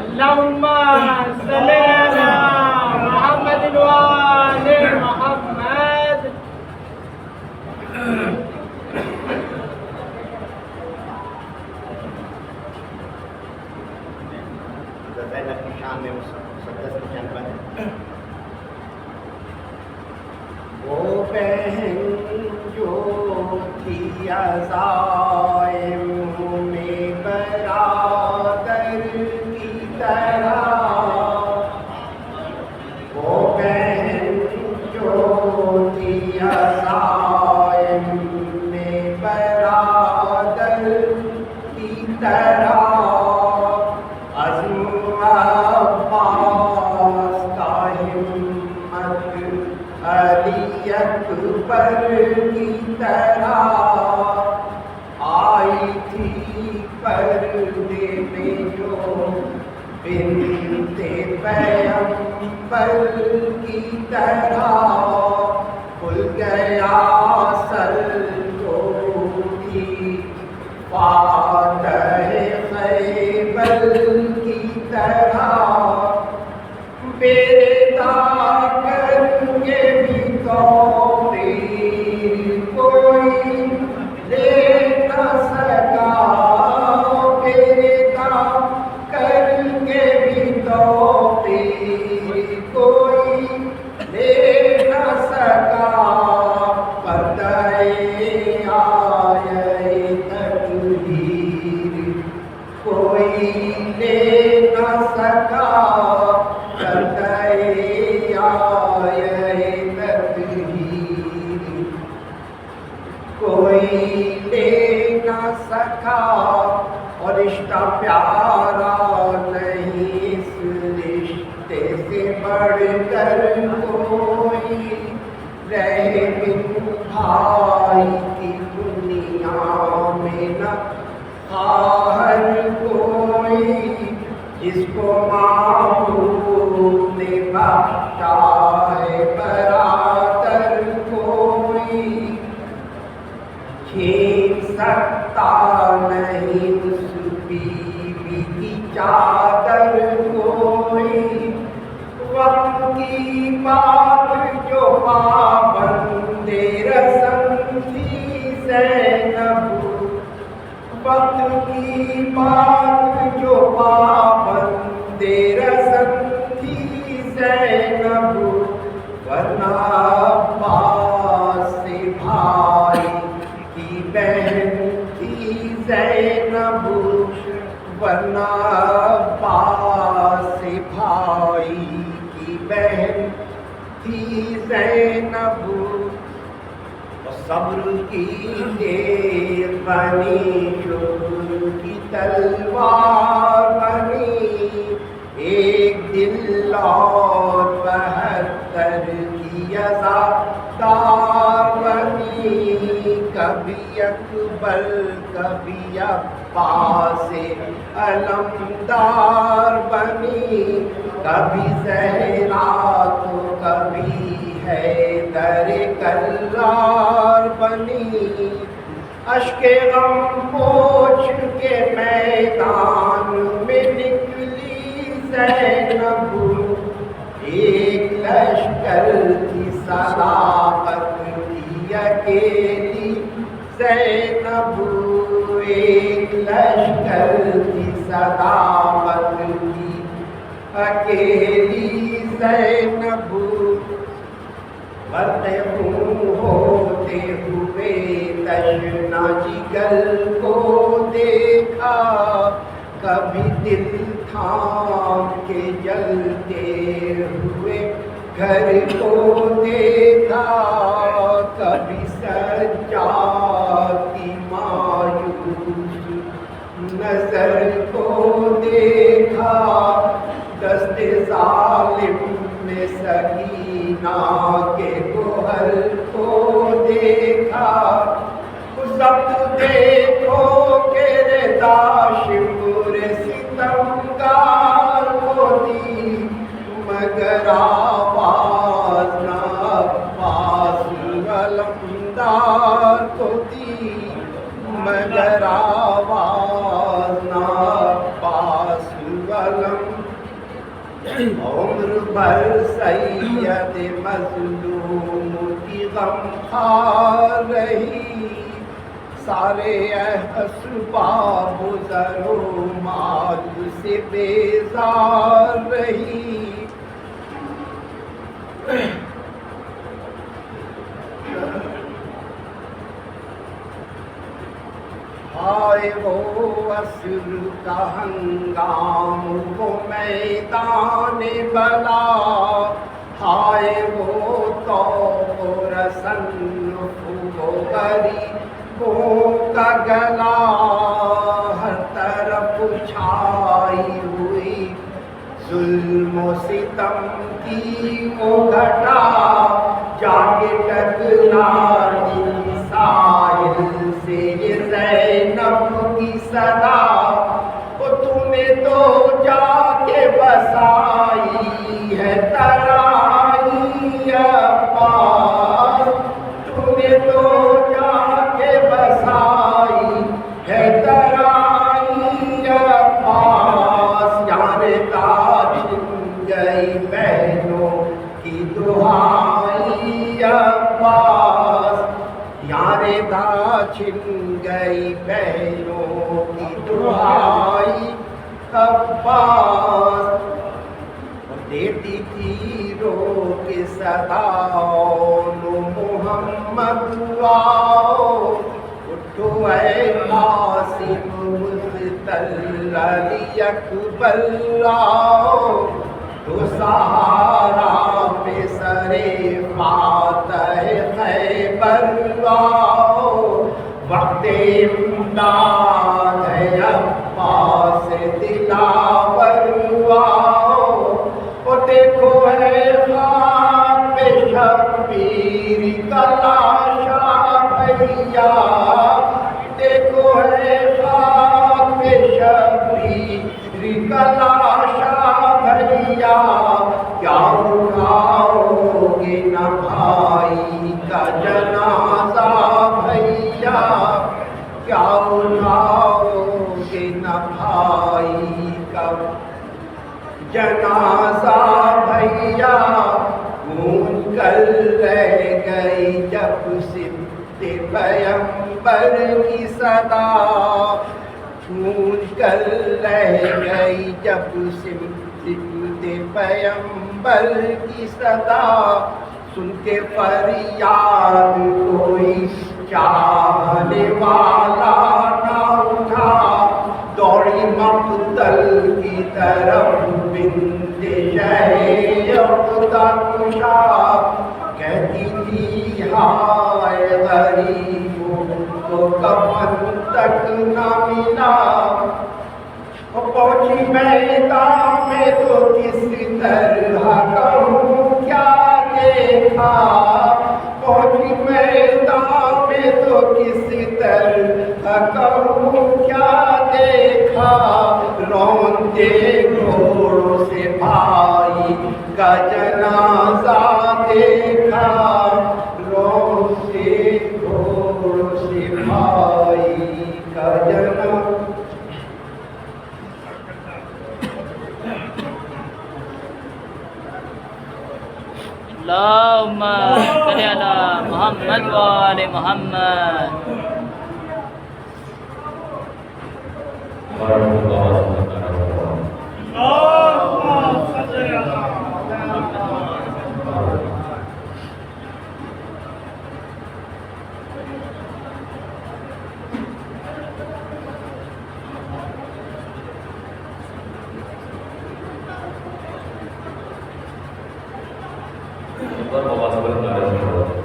اللهم صل على محمد وآل محمد. وہ بہن جو تھی عزائم میں برادر کی طرح، وہ بہن جو تھی عزائم میں برادر کی طرح، عزم عباس کا ہمت علی اکبر کی طرح، آئی تھی پردے میں جو بنت پیغمبر کی طرح، کھل گیا سر تو تھی فاتح خیبر کی طرح، بیدا کر کے بھی توفیق کوئی لے نہ سکا، بیدا کر کے بھی توفیق کوئی لے نہ سکا، پردہ آئے تطہیر کوئی لے نہ سکا، پردہ آئے تطہیر کوئی لے نہ سکا، اور رشتہ پیارا نہیں اس رشتے سے بڑھ کر کوئی، رہے بن بھائی کی دنیا میں نہ خواہر کوئی، جس کو معبود نے بخشا ہے برادر کوئی، چھین سکتا نہیں اس بیوی کی چادر کوئی، وقت کی بات جو پابند رسم تھی زینب، وقت کی بات جو پابند رسم تھی زینب، ورنہ عباس سے بھائی کی بہن تھی زینب، ورنہ عباس سے بھائی کی بہن تھی زینب، صبر کی تیغ بنی، شکر کی تلوار بنی، ایک دل اور 72 کی عزادار بنی، کبھی اکبر کبھی عباس علمدار بنی، کبھی زہرا تو کبھی حیدر کرار بنی، اشک غم پوچھ کے میدان میں نکلی زینب، ایک لشکر کی صداقت کی اکیلی زینب، ایک لشکر کی صداقت کی اکیلی زینب، غرق خون ہوتے ہوئے تشنا جگر کو دیکھا، کبھی دل تھام کے جلتے ہوئے گھر کو دیکھا، کبھی سجاد کی مایوس نظر کو دیکھا، دست ظالم میں سکینہ کے گوہر کو دیکھا، سب دیکھو کہ رضا شکر ستمگار کو دی، مگر آواز نہ عباس علمدار کو دی، مگر آواز نہ عباس علمدار۔ عمر بھر سید مظلوم کی غمخوار رہی، سارے اسباب و زر و مال سے بیزار رہی، ہائے وہ عصر کا ہنگام وہ میدان بلا، ہائے وہ طوق و رسن وہ غریبوں کا گلا، ہر طرف چھائی ہوئی ظلم و ستم کی وہ گھٹا، جا کے ٹکرا دل ساحل سے یہ زینب کی صدا، تو نے تو جا کے بسائی ہے ترائی عباس، تو نے تو جا کے بسائی ہے ترائی عباس، یار تاج گئی بہنوں کی دعائی عباس، یار دا چھن گئی بہنوں کی دعائی عباس، دیتی تھی رو کے صدا نو محمد آؤ، اٹھو اے قاسم مختل علی اکبر آؤ، تو سہارا پہ سرے فاتح خیبر آؤ، وقت امداد ہے عباس دلاور آؤ، اور دیکھو ہے خاک پہ شبیر کا لاشا بھیا، دیکھو ہے خاک پہ شبیر کا لاشا بھیا، کیا اٹھاؤ گے نہ بھائی کا جنازہ بھیا، کیا اٹھاؤ گے نہ بھائی کا جنازہ بھیا، گونج کر رہ گئی جب صدق پیغمبر کی صدا، گونج کر رہ گئی جب صدق پیغمبر کی صدا، سن کے فریاد کوئی چاہنے والا نہ اٹھا، دوڑی مقتل کی طرف بنت شہ عقدہ کشا، کہتی تھی ہائے غریبوں کو کفن تک نہ ملا، پہنچی میدان میں تو کس طرح کہوں کیا دیکھا، پہنچی میدان میں تو کس طرح کہوں کیا دیکھا، رونتے گھوڑوں سے بھائی کا جنازہ دیکھا، رونتے گھوڑوں سے بھائی کا جنازہ۔ اللهم صل على محمد وآل محمد.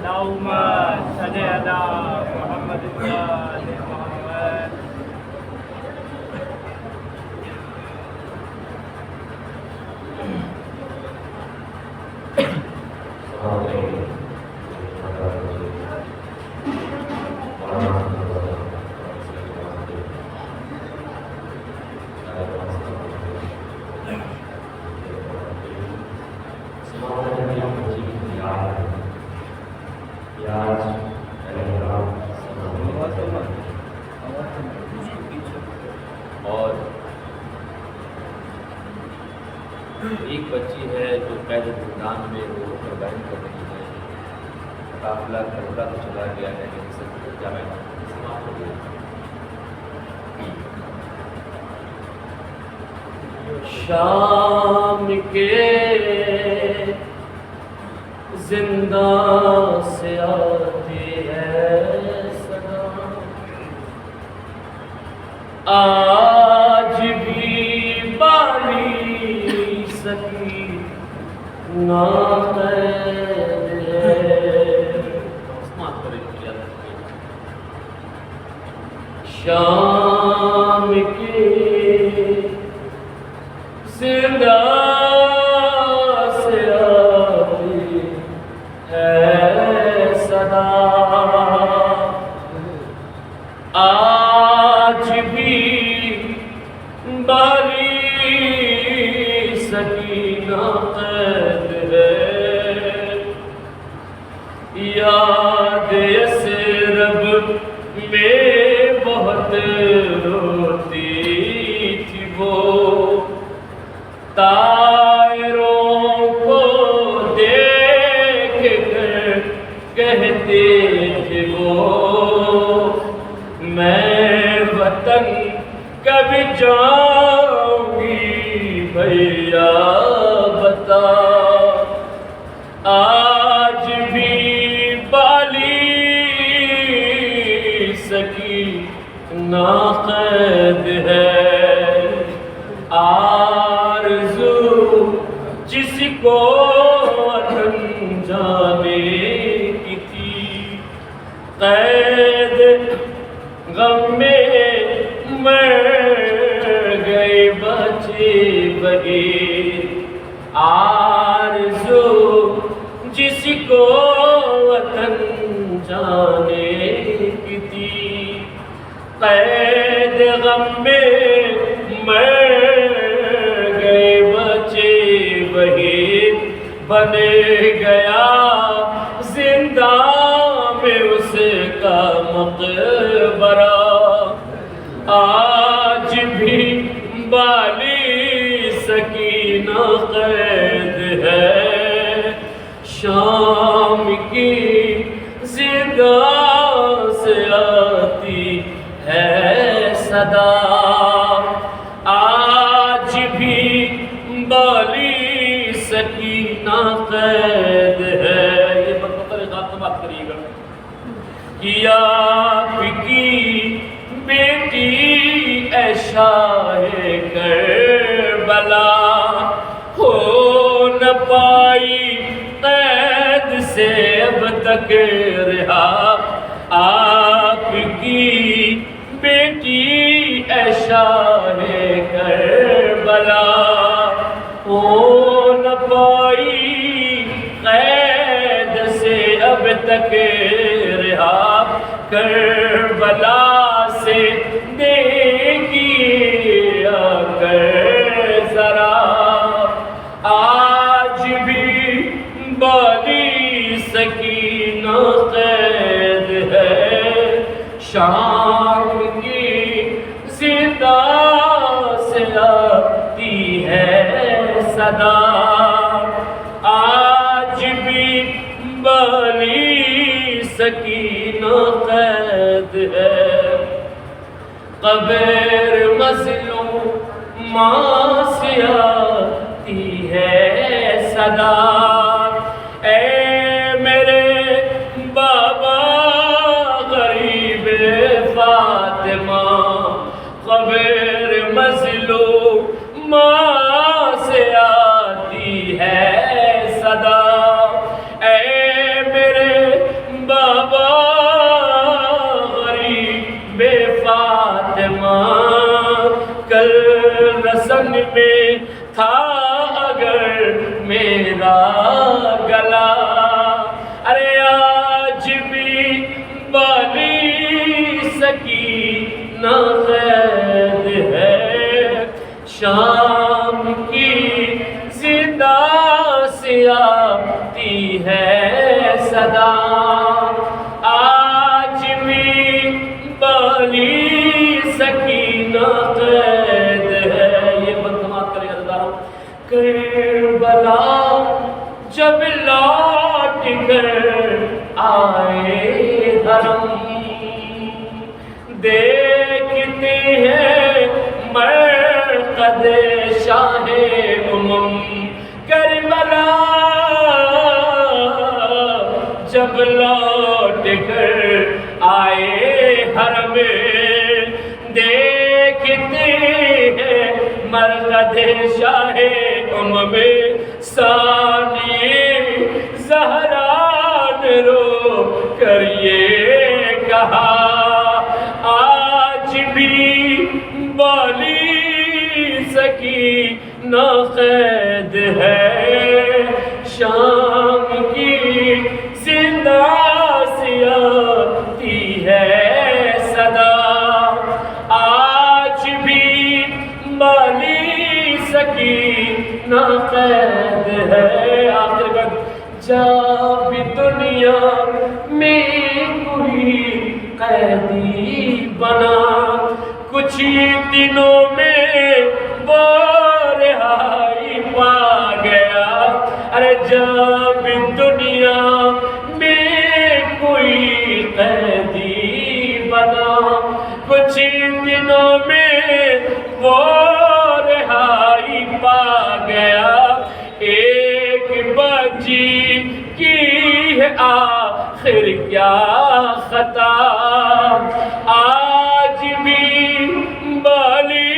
اللهم صل على محمد وآل محمد. اور ایک بچی ہے جو قید زندان میں رو کر بیان کر رہی ہے. قافلہ کربلا تو چلا گیا ہے لیکن سب جامع سماعت ہو گیا. شام کے زندان سے آتی ہے صدا، آج بھی بالی سکی ناقید ہے. سماعت کرے کیا شام کے زندان سے آتی ہے صدا، آج بھی بالی سکینہ قید ہے. یاد یثرب میں بہت روتی تھی وہ، طائروں کو دیکھ کر کہتے تھے وہ، میں وطن کب جاؤں گی بھیا بتا. آج بھی بالی سکینہ قید ہے. آرزو جس کو وطن جانے کی تھی، قید غم میں مر گئے بچے بغیر. آرزو جس کو وطن جانے کی تھی، قید غم میں مر گئے بچے وہی بن گیا زندان میں اس کا مقبرہ. آج بھی بالی سکینہ قید ہے. شام کی زندان سے آتی ہے صدا، آج بھی بالی سکینہ قید ہے. یہ مطلب ذات سے بات کریے گا کہ آپ کی بیٹی اے شاہ کربلا ہو نہ پائی قید سے اب تک رہا. آپ کی بیٹی اے شاہ کربلا ہو نہ پائی قید سے اب تک رہا. کربلا سے دیکھیے آ کر ذرا، آج بھی بالی سکینہ قید ہے. شام کی زندان سے آتی ہے صدا، آج بھی نہ قید ہے قبر مظلوماں سے آتی ہے صدا اے میرے بابا غریب فاطمہ قبر مظلوماں سے آتی ہے صدا اے میرے بابا غریب فاطمہ کل رسم میں تھا اگر میرا گلا ارے آج بھی بالی سکینہ قید ہے شام کی زندہ سے آتی ہے صدا آج بھی بالی سکینہ قید ہے یہ بدمات کرے ہزاروں کربلا جب لوٹ کر آئے حرم دیکھتے ہیں مرقد شاہ کربلا جب لوٹ کر آئے حرم دیکھتے ہیں مرقد شاہ ثانی زہرا نے رو کر یہ کہا آج بھی بالی سکینہ قید ہے شام کی زندہ سے آتی ہے صدا آج بھی بالی سکینہ قید ہے آخر کا جب دنیا میں کوئی قیدی بنا کچھ دنوں میں وہ رہائی پا گیا ارے جب دنیا میں کوئی قیدی بنا کچھ دنوں میں وہ رہائی پا گیا ایک بچی کی ہے آخر کیا خطا آج بھی بالی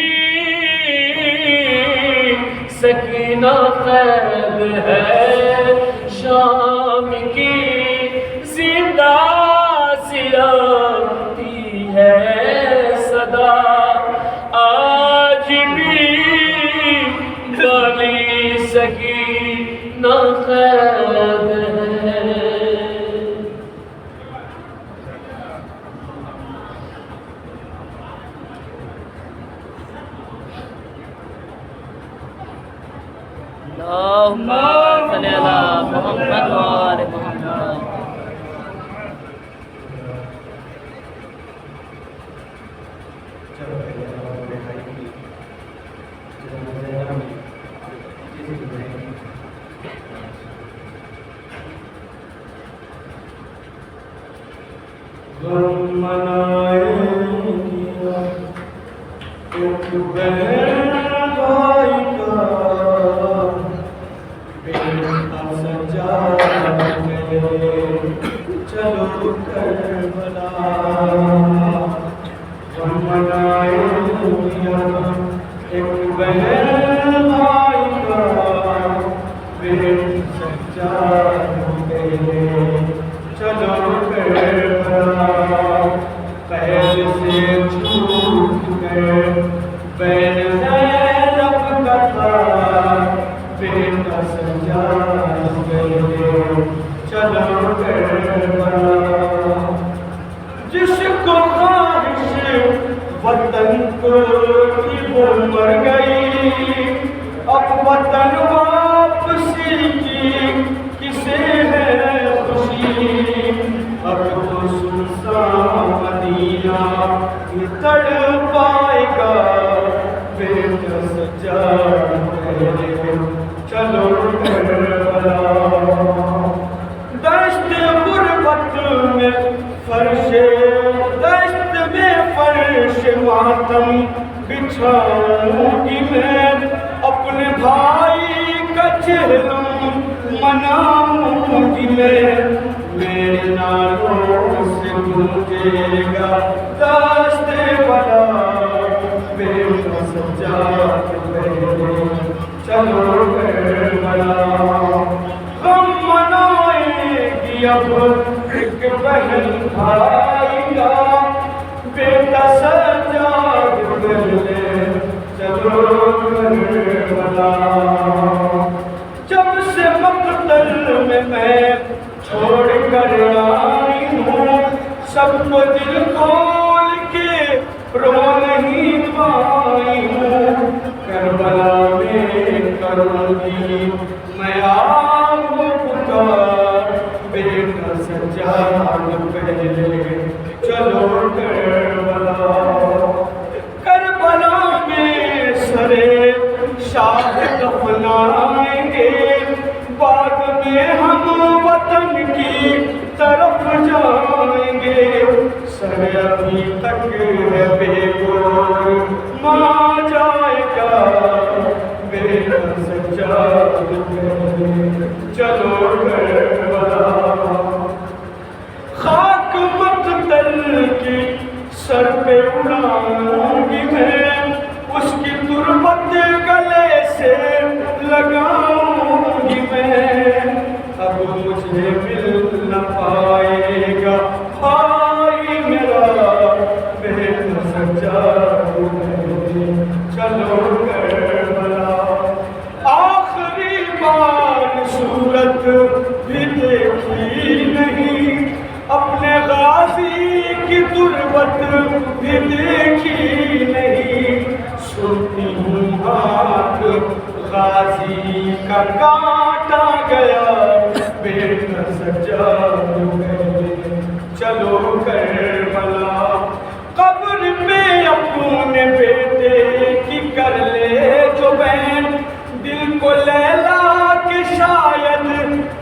سکینہ قید ہے شام کی زندہ سے آتی ہے صدا آج بھی بالی سکینہ قید ہے اللہم صلی علی محمد وآل محمد غم منائے گیا ایک بہن بھائی کا بیٹا سجا گئے چلو کربلا غم منائے گیا ایک بہن بھائی کا بیٹا سجا گئے چلو قید سے چھوٹ گئے بین زینب کا تھا بیٹا سجا گئے چلو کربلا جس کو خواہش وطن کو تھی وہ مر گئی اب وطن واپسی کی کسے ہے خوشی اب تو سنسان مدینہ تڑ پائے گا بیٹا سجا گئے چلو کربلا دشت غربت میں فرش پہلوں مناؤں گی میں میرے نالوں سے گونجے گا دست بلا بیٹا سجاد پہلے چلو کربلا غم منائے گی اب ایک بہن بھائی کا بیٹا سجاد پہلے چلو کربلا جب سے مقتل میں چھوڑ کر آئی ہوں سب کو دل کھول کے رو نہیں پائی ہوں کربلا میں کروں گی میں آپ کا بیٹا سجاد پہلے چلو کربلا کربلا میں سرے شاہ دفنائیں گے بعد میں ہم وطن کی طرف جائیں گے سر ابھی تک ہے بے گور ماں جائے گا بیٹا سجاد پہلے چلو کربلا خاک مقتل کی سر پہ اڑاؤں گی میں اس کی تربت گلے سے لگاؤں گی میں اب مجھے مل نہ پائے گا بھائی میرا بیٹا سجاد پہلے چلو کربلا آخری بار صورت بھی دیکھی نہیں اپنے غازی کی تربت بھی دیکھی نہیں سنتی ہوں ہاتھ غازی کا کاٹا گیا بیٹا سجاد پہلے چلو کربلا قبر پہ اپنے بیٹے کی کر لے جو بہن دل کو لیلا کہ شاید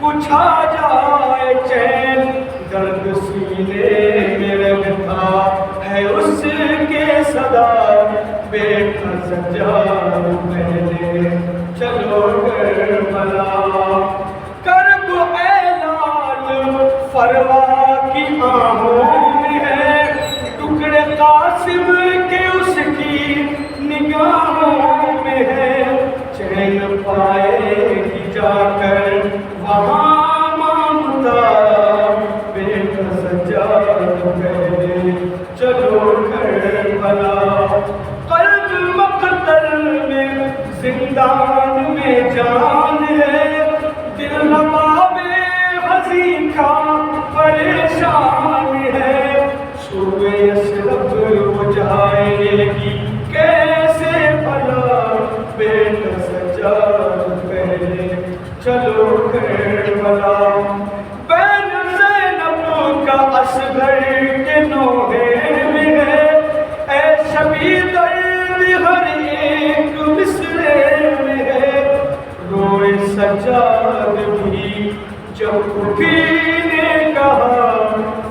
کچھ آ جائے چین درد سینے میں رہتا ہے اس کے صدا بیٹا سجاد پہلے چلو کربلا کرب اعلان فروا کی آہوں میں ہے ٹکڑے قاسم کے اس کی نگاہوں میں ہے چین پائے گی جا کر وہاں مامتا بیٹا سجاد پہلے چلو کربلا قلب مقتل میں زندان میں جان ہے دل رباب حزین کا پریشان ہے صبح اشرف ہو جائے گی کیسے بھلا بیٹا سجاد پہلے چلو کربلا بین زینب کا اصغر کے نوحے میں ہے اے شبی درد ہر ایک مصرے میں ہے روئے سجاد بھی جب بھی نے کہا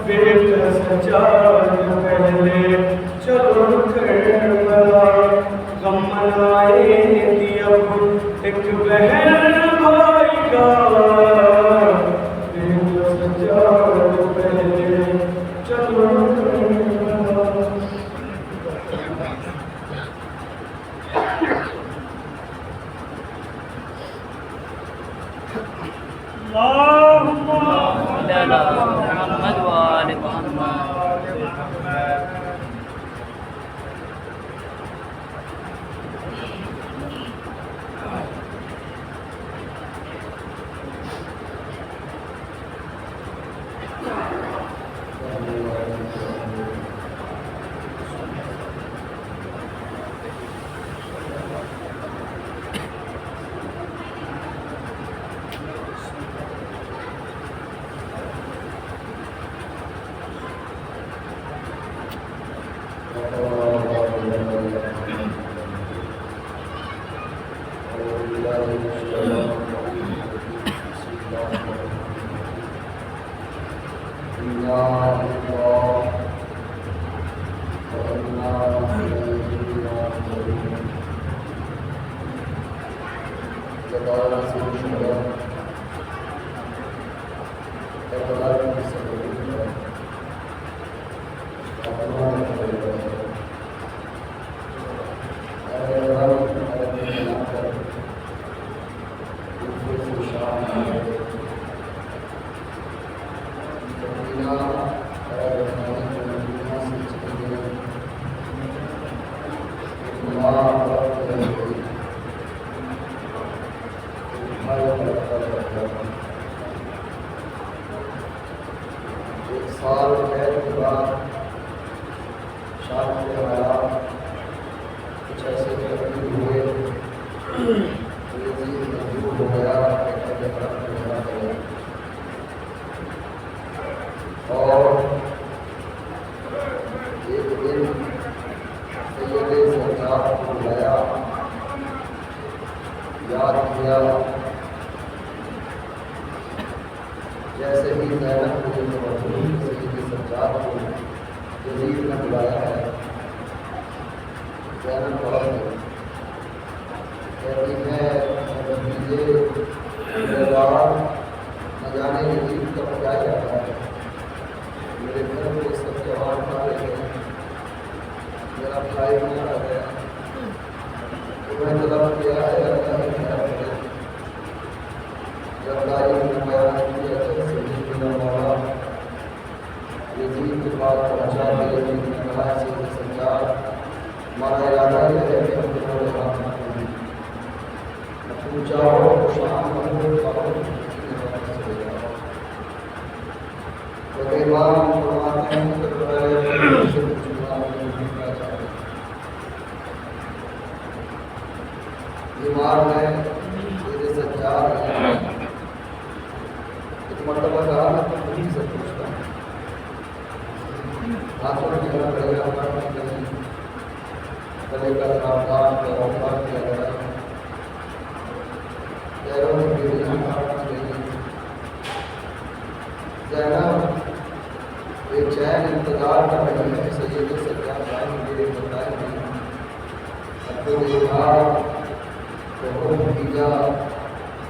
بیٹا سجاد پہلے چلو کربلا غم منائے گی اب ایک بہن بھائی کا بیٹا سجاد پہلے چلو کربلا اللهم صلی اللہ محمد وآل محمد Gracias. سال قید کے بعد شام کے حالات کچھ ایسے تبدیل ہوئے، یزید مجبور ہو گیا اور ایک دن سید سجاد کو بلایا، یاد کیا، جیسے ہی زینب کو سید سجاد کو یزید نے بلایا ہے، زینب کہتی ہے میرے بعد نہ جانے یزید کا کیا جاتا ہے، میرے گھر میں سب جوان کھا رہے ہیں، میرا بھائی مارا گیا، تمہیں طلب کیا ہے اللہ نے کیا ہے، جب داری نے بیان کیا مولا یزید کے پاس پہنچا کے یزید نے کہا سید سجاد ہمارا ارادہ یہ ہے کہ ہم تمہارے ساتھ کریں، تم چاہو تو شام کو چاہو تو امام فرماتے ہیں کہ پہلے سے بیمار میں سید سجاد ہے، مرتبہ کہا میں تو نہیں سے پوچھتا ہوں، ہاتھوں میں کہنا پڑے گا پڑھنے نہیں، گلے کا ساودھان کا اوپر کیا گیا، پیروں میں بیڑیاں کاٹنا چاہیے، زینب بے چین انتظار کر رہی ہے سید سجاد جائیں گے بتائیں گے، اب تو دیکھا تو حکم کیا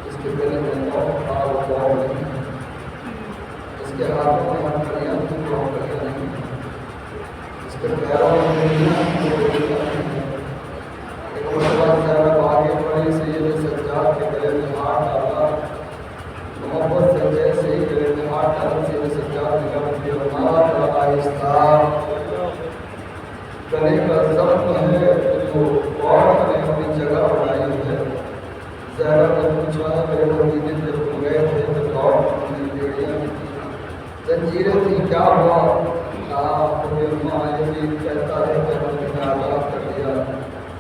اس کے گلے میں موت تھا وہ موت نہیں، اس کے ہاتھوں میں ہتھیلیاں تھیں وہ ہتھیلیاں نہیں، اس کے پیروں میں بیڑیاں تھیں وہ بیڑیاں نہیں۔ ایک مرتبہ زینب آگے بڑھی سید سجاد کے گلے میں ہاتھ ڈالا، محبت سے جیسے ہی گلے میں ہاتھ ڈالا سید سجاد نے کہا کہ ہمارا آہستہ گلے کا ضبط ہے جو عورت نے اپنی جگہ بنائی ہے۔ زینب نے پوچھا میرے بھتیجے جب ہو گئے تھے تو عورت نے بیڑیاں زنجیریں تھیں، کیا ہوا؟ یزید کہتا ہے کہ ہم نے آزاد کر دیا،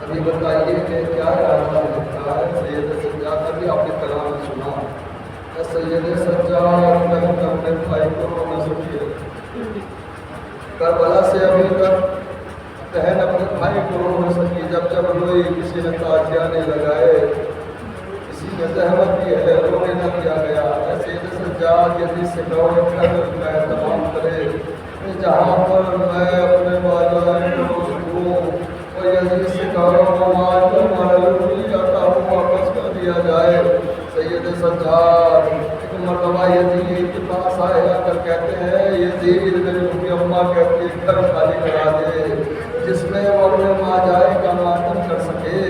ابھی بتائیے کہ کیا ارادہ لکھا ہے؟ سید سجاد ابھی آپ نے کلام سنا، سید سجاد میں اپنے بھائی کو رو نہ سکے، کربلا سے ابھی تک بہن اپنے بھائی کو رو نہ سکی، جب جب روئی کسی نے تازیانے لگائے، کسی نے زحمت کی ہے، رونے نہ کیا گیا۔ سید سجاد یزید سے کہو گھر کا اہتمام کرے، جہاں پر میں اپنے والدین کو سکوں، اور یزید سے کہو مال ہمارا لوٹ جاتا ہوں واپس کر دیا جائے۔ سید سجاد ایک مرتبہ یزید کے پاس آئے، آ کر کہتے ہیں یزید میری اماں کہتی ہے گھر خالی کرا دے جس میں وہ اپنے ماں جائے کا ماتم کر سکے،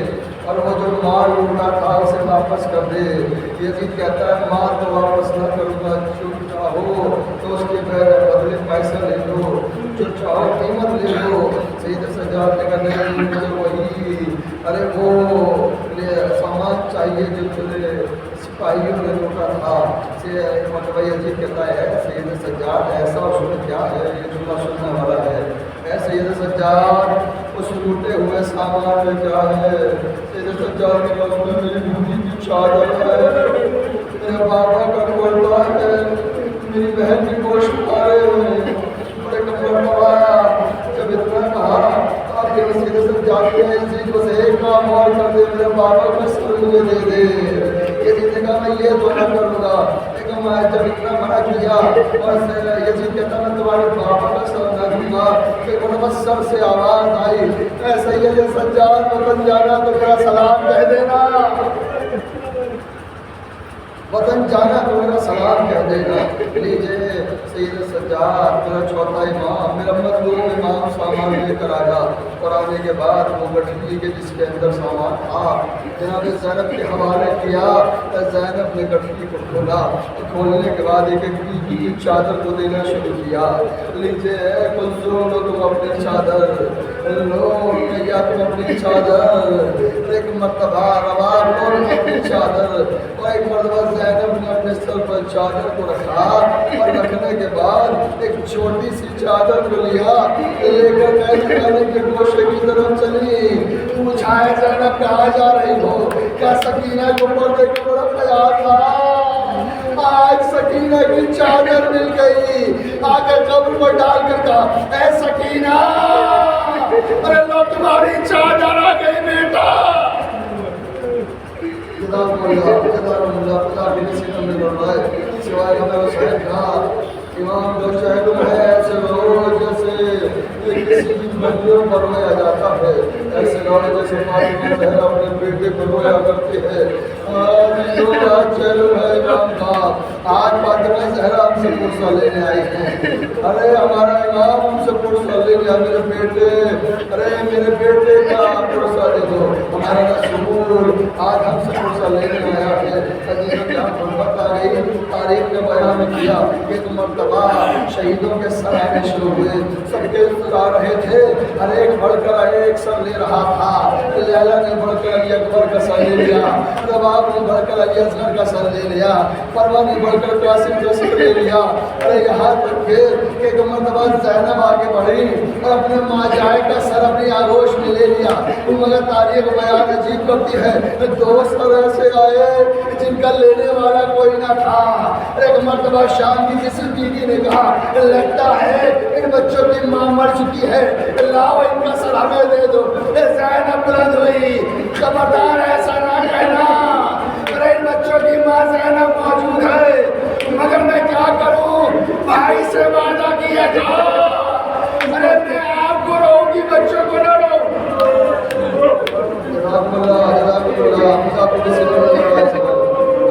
اور وہ جو مال لوٹا تھا اسے واپس کر دے۔ یزید کہتا ہے ماں تو واپس نہ کروں گا، جو چاہو تو اس کے بدلے پیسہ لے لو، جو چاہو قیمت لے لو۔ سید سجاد نے کہا نہیں مجھے وہی ارے وہ سامان چاہیے جو تجھے سپاہیوں نے لوٹا تھا۔ مرتبہ یزید کہتا ہے سید سجاد ایسا اس میں کیا ہے، یہ جملہ سننے والا ہے، اے سید سجاد اس لوٹے ہوئے سامان میں کیا ہے؟ سید سجاد کے پاس میں میری بھوٹی کی چادر ہے، میرے بابا کا کوڑا ہے، میری بہن کی گوشت مارے ہوئے بڑے کپڑے پوایا۔ جب اتنا کہا آپ کے سید سجاد کے یزید کو سے ایک کام اور کر دے، میرے بابا کا سر مجھے دے دے۔ یزید نے کہا میں یہ تو نہ کروں گا، لیکن میں جب اتنا منع کیا اور یزید کہتا میں تمہارے بابا کا سر نہ دوں گا، کہ منوسر سے آواز آئی اے سید سجاد وطن جانا تو میرا سلام کہہ دینا۔ وطن جانا تو میرا سلام کہہ دینا. لیجیے سید سجاد میرا چوتھا امام، میرا مطلوب امام سامان لے کر آیا اور آنے کے بعد وہ گٹھلی کے جس کے اندر سامان تھا جناب زینب کے حوالے کیا. زینب نے گٹھلی کو کھولا، کھولنے کے بعد ایک ایک بیوی کی چادر کو دینا شروع کیا. لیجیے کلثوم لو تم اپنی چادر، لو یا تم اپنی چادر. ایک مرتبہ رواق لو تم اپنی چادر، اور ایک مرتبہ زینب نے اپنے سر پر چادر کو رکھا اور رکھنے کے بعد ایک چھوٹی سی چادر کو لیا، لے کر قید خانے کے گوشے کی طرف چلی. پوچھا ہے زینب کہاں جا رہی ہو؟ کیا سکینہ کو پردے کی طرف لیا تھا؟ آج سکینہ کی چادر مل گئی. آگے قبر پر ڈال کر کہا اے سکینہ، ارے لو تمہاری چادر آ گئی بیٹا. جزاک اللہ خدا کی نصیب میں لڑ رہا ہے سوائے ہمیں حسین کا. امام جو شہدوں ہے ایسے لوگ جیسے کسی کی بندیوں پر رویا جاتا ہے، ایسے لوگ جیسے فاطمہ زہرا اپنے بیٹے پر رویا کرتی ہے. آج جو چہلو ہے امام کا، آج فاطمہ زہرا ہم سے پرسہ لینے آئی ہیں. ارے ہمارا امام ہم سے پرسہ لینے آیا، میرے بیٹے، ارے میرے بیٹے کا پرسہ دے دو. ہمارا رسول آج ہم سے پرسہ لینے آیا ہے. عزیزوں کی ہم فرمت آ گئی. تاریخ نے بیان کیا کہ ایک مرتبہ شہیدوں کے سر آنے شروع ہوئے، سب کے سر آ رہے تھے. ہر ایک بڑھ کر ایک سر لے رہا تھا. لیلا نے بڑھ کر علی اکبر کا سر لے لیا، رباب نے بڑھ کر علی اصغر کا سر لے لیا، پروا نے بڑھ کر قاسم کا سر لے لیا. ارے یہاں تک کہ ایک مرتبہ زینب آگے بڑھی اور اپنے ماں جائے کا سر اپنی آغوش میں لے لیا. مگر تاریخ بیان عجیب کرتی ہے، دو سر ایسے آئے جن کا لینے والا کوئی نہ تھا. ایک مرتبہ شام کی کسی بیوی نے کہا لگتا ہے ان بچوں کی ماں مر چکی ہے، لاؤ ان کا سر ہمیں دے دو. زینب بلند ہوئی، خبردار ایسا نہ کہنا، ارے ان بچوں کی ماں زینب موجود ہے، مگر میں کیا کروں؟ بھائی سے وعدہ کیا تھا، ارے میں آپ کو رہوں گی، بچوں کو نہ رہوں.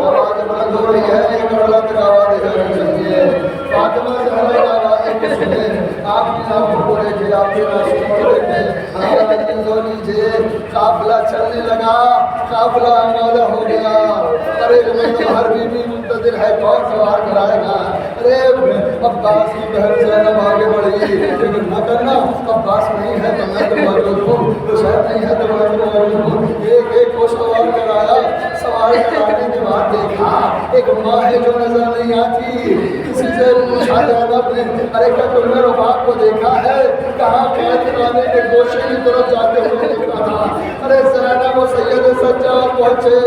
آواز بلند ہو رہی ہے، ایک کربلا تک آواز جانی چاہیے. فاطمہ زہرا کی آوازیں کو سنیں، آپ کی آنکھوں کو دیکھیں، آپ کی آنسوں کو دیکھیں. ہمارا دل لیجیے. قافلہ چلنے لگا، قافلہ آمادہ ہو گیا. ارے میں ہر بیوی منتظر ہے کون سوار کرائے گا. ارے عباس کی بہن زینب آگے بڑھی، لیکن نہ کرنا عباس نہیں ہے تو میں تو موجود ہوں، حسین نہیں ہے تو میں تو موجود ہوں. ایک ایک کو سوار کرایا. سوار کرانے کے بعد دیکھا ایک ماں ہے جو نظر نہیں آتی. کسی سے پوچھا زینب نے ارے کیا تم نے رباب کو دیکھا ہے؟ کہاں قید خانے کے گوشے کی طرف جاتے ہوئے دیکھا تھا. ارے زینب و سید سجاد پہنچے،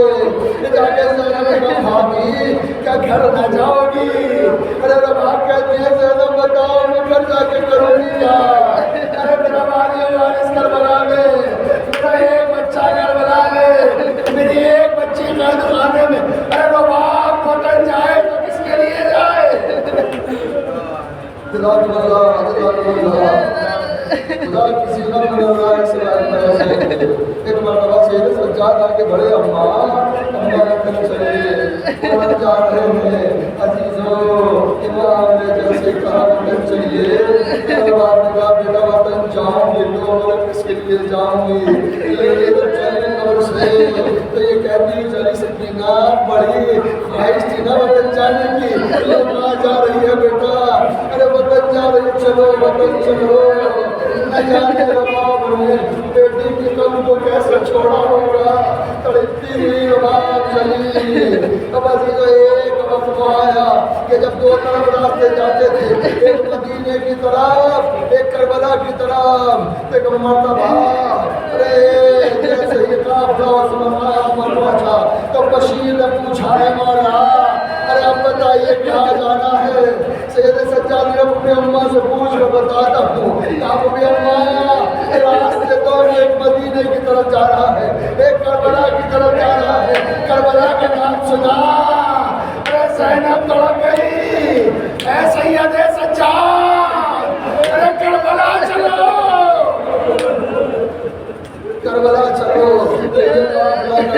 جا کے زینب نے کہا بھابی کیا گھر نہ جاؤ گی؟ ارے رباب کہتی ہے زینب بتاؤ میں گھر جا کے کروں گی کیا؟ ارے میرا والی وارث کربلا میں، میرا ایک بچہ کربلا میں، میری ایک بچی قید خانے میں. ارے رباب وطن جائے تو کس کے لیے جائے؟ جزاک اللہ جزاک اللہ. خدا کسی کا بنا رہا ہے سلام. ایک مرتبہ سید سجاد آگے بڑھے، اماں نے چلیے اور جا رہے ہیں. عزیزوں امام نے جیسے کہا وطن چلیے، آپ نے کہا بیٹا وطن جاؤں گی تو کس کے لیے جاؤں گی؟ لیے تو چلے قبر سے. تو یہ کہتی چلی سکینہ بڑی خواہش تھی نا وطن جانے کی. کہاں جا رہی ہے بیٹا؟ ارے وطن جا رہی، چلو وطن چلو. نہ جانے رباب نے بیٹی کی قلب کو کیسے چھوڑا ہوگا، تڑپتی ہوئی رباب چلی. اب عزیزوں ایک وقت آیا کہ جب دو طرف راستے جاتے تھے، ایک مدینے کی طرف ایک کربلا کی طرف. ایک مرتبہ ارے جیسے ہی قافلہ عثمان پر پہنچا تو بشیر نے پوچھا ہے مولا ارے اب بتائیے کہاں جانا ہے؟ سید سجاد نے اپنی اماں سے پوچھ کر بتاتا ہوں. آپ بھی اماں راستے تو ایک مدینے کی طرف جا رہا ہے، ایک کربلا کی طرف جا رہا ہے. کربلا کا نام سنا؟ ارے زینب تڑپ گئی. اے سید سجاد ارے کربلا چلو، کربلا چلو.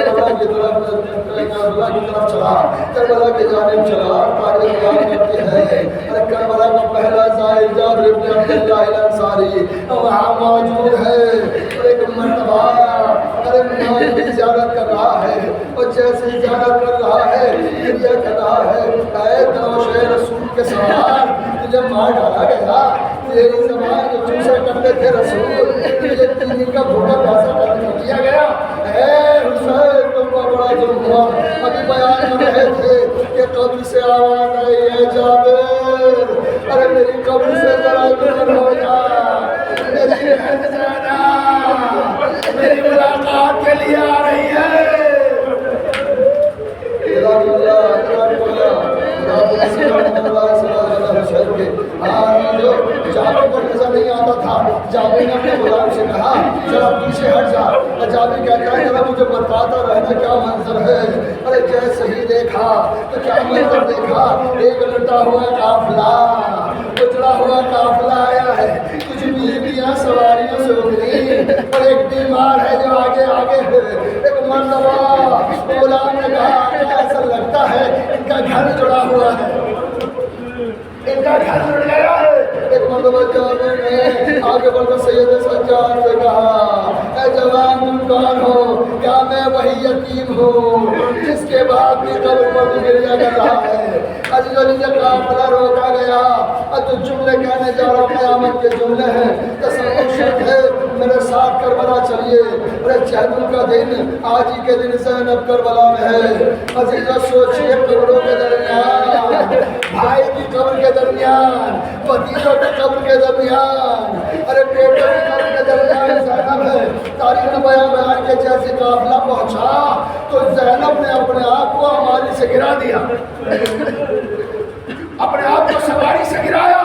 کربلا کی طرف چلا، کربلا کی جانب چلا، تاریخ بیان کرتی ہے کربلا کا پہلا زائر جابر بن عبداللہ الانصاری وہاں موجود ہے، اور ایک مرتبہ موجود زیارت کر رہا ہے، اور جیسے زیارت کر رہا ہے یہ کر رہا ہے اے دوش رسول کے سوال تجھے مار ڈالا گیا، تیری زبان جو چوسے کرتے تھے رسول تجھے تینی کا بھوکا پیسہ کر دیا گیا، اے حسین تم کو بڑا ظلم ہوا۔ ابھی بیان کر رہے تھے کہ قبر سے آواز آئی ہے جابر ارے میری قبر سے ذرا دور ہو جا، میری بہن زینب میری ملاقات کے لیے آ رہی ہے۔ جابر کو نظر نہیں آتا تھا، جابر نے اپنے غلام سے کہا ذرا پیچھے ہٹ جا، اور جابر کہتا ہے ذرا مجھے بتاتا رہنا کیا منظر ہے۔ ارے جیسے ہی دیکھا تو کیا منظر دیکھا، ایک لٹا ہوا قافلہ، اجڑا ہوا قافلہ آیا ہے، کچھ بیویاں سواریوں سے اتری اور ایک بیمار ہے جو آگے آگے ہے۔ ایک مرتبہ غلام نے کہا ایسا لگتا ہے ان کا گھر جڑا ہوا ہے، ان کا گھر جڑ گیا ہے۔ ایک مرتبہ جابر نے آگے بڑھ کر سید سجاد سے کہا اے جوان تم کون ہو؟ کیا میں وہی یتیم ہوں جس کے بعد بھی قبر پر گریہ کر رہا ہے؟ علی یہ قافلہ روکا گیا، اور جو جملے کہنے جا رہا قیامت کے جملے ہیں، تصور شرط ہے میرے ساتھ کربلا چلیے۔ ارے چہدوں کا دن آج ہی کے دن زینب کربلا میں ہے۔ عزیزہ سوچئے قبروں کے درمیان، بھائی کی قبر کے درمیان، بھتیجوں کی قبر کے درمیان، ارے بیٹوں کی قبر کے درمیان زینب ہے۔ تاریخ بیان کے جیسے قافلہ پہنچا تو زینب نے اپنے آپ کو ہماری سے گرا دیا، اپنے آپ کو سواری سے گرایا،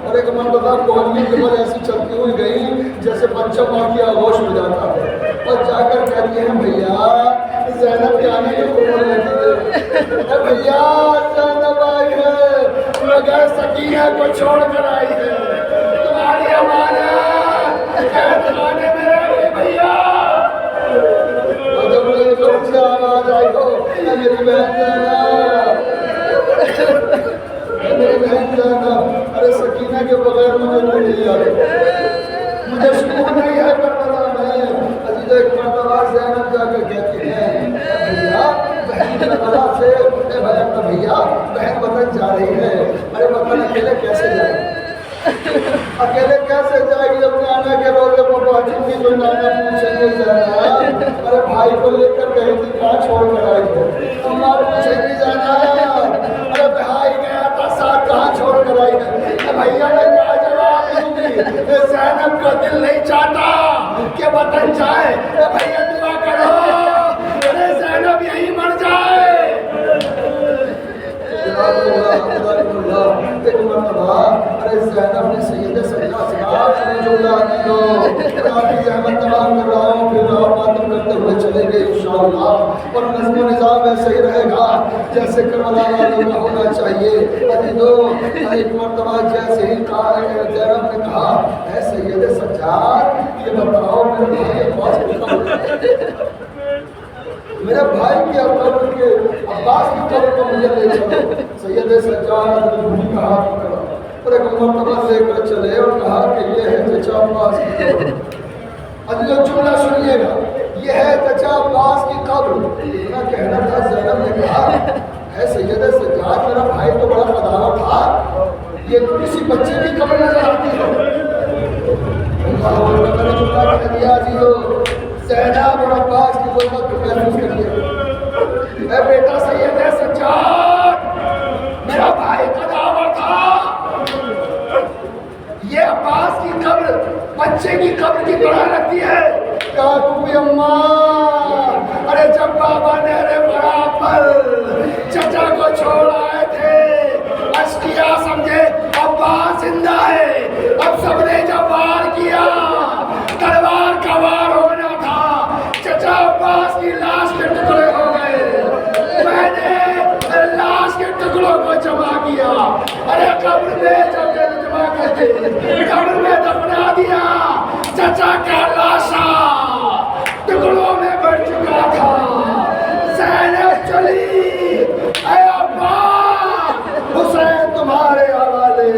اور ایک مرتبہ کوہنی کمر ایسی چلتی ہوئی گئی جیسے بچہ ماں کی آغوش میں جاتا ہے، اور جا کر کہتی ہیں بھیا زینب کے آنے کو بول لگی ہے، بھیا زینب آئی ہے مگر سکینہ کو چھوڑ کر آئی ہے، تمہاری امانت خانے میں رہ گئی بھیا۔ اور جب میری قبر سے آواز آئی ہو میری بہن زینب، میری بہن زینب، ارے سکینہ کے بغیر مجھے نہیں آئی، مجھے سکون نہیں ہے کربلا میں۔ عزیز ایک مرتبہ زینب جا کر کہتی ہے بھیا بہن کربلا سے، اے بھیا بہن وطن جا رہی ہے، ارے وطن اکیلے کیسے جائے، اکیلے کیسے جائے گی؟ اپنے آنے کے روزے پر پہنچیں گی تو نانا پوچھیں گے زینب ارے بھائی کو لے کر کہیں تھی کہاں چھوڑ کر آئی ہے، اماں پوچھیں گی زینب ارے بھائی گیا تھا ساتھ کہاں چھوڑ کر آئی ہے، بھیا نے کیا جواب دوں گی؟ زینب کا دل نہیں چاہتا کہ وطن جائے، بھیا دعا کرو ارے زینب یہی مر جائے۔ ایک مرتبہ ارے زینب نے سید سجاد سے کہا جو لانی دو کافی زحمت تمام کر رہا ہوں، پھر آپ ماتم کرتے ہوئے چلیں گے انشاءاللہ، اور نظم و نظام ایسے ہی رہے گا جیسے کربلا والوں کا ہونا چاہیے۔ ایک مرتبہ جیسے ہی زینب نے کہا اے سید سجاد یہ بتاؤ میرے بھائی عباس کی قبر، میرے بھائی کی قبر کے عباس کی قبر کو مجھے لے چلو۔ سید سجاد نے انہیں کہا پکڑا اور ایک مرتبہ لے کر چلے اور کہا کہ یہ ہے چچا عباس کی قبر۔ اب یہ جملہ سنیے گا، یہ ہے چچا عباس کی قبر۔ اتنا کہنا تھا، زینب نے کہا اے سید سجاد میرا بھائی تو بڑا قدارہ تھا، یہ تو کسی بچے کی قبر نظر آتی ہے۔ اللہ اکبر نے جملہ کہہ دیا جی ہو زینب اور عباس کی غربت کو محسوس کریے۔ اے بیٹا سید سجاد میرا بھائی قداور تھا، یہ عباس کی قبر بچے کی قبر کی طرح لگتی ہے۔ کہا کوئی اماں ارے جب بابا نہر بڑا پر چچا کو چھوڑ آئے تھے اشکیا سمجھے عباس زندہ ہے، اب سب نے جب وار کیا تلوار کا وار ہونا تھا، چچا عباس کی لاش کے ٹکڑے ہو گئے، میں نے لاش کے ٹکڑوں کو جمع کیا، ارے قبر میں جمع کر کے قبر میں دفنا دیا، چچا کا لاشا ٹکڑوں میں بڑھ چکا تھا۔ علی اے ابا حسین تمہارے حوالے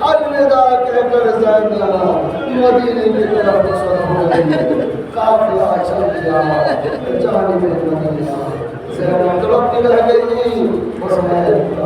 الوداع کہہ کر زینب مدینے کی طرف رخصت ہو گئی قافلہ چل دیا جانب مدینہ زینب تڑپتی رہ گئی حسین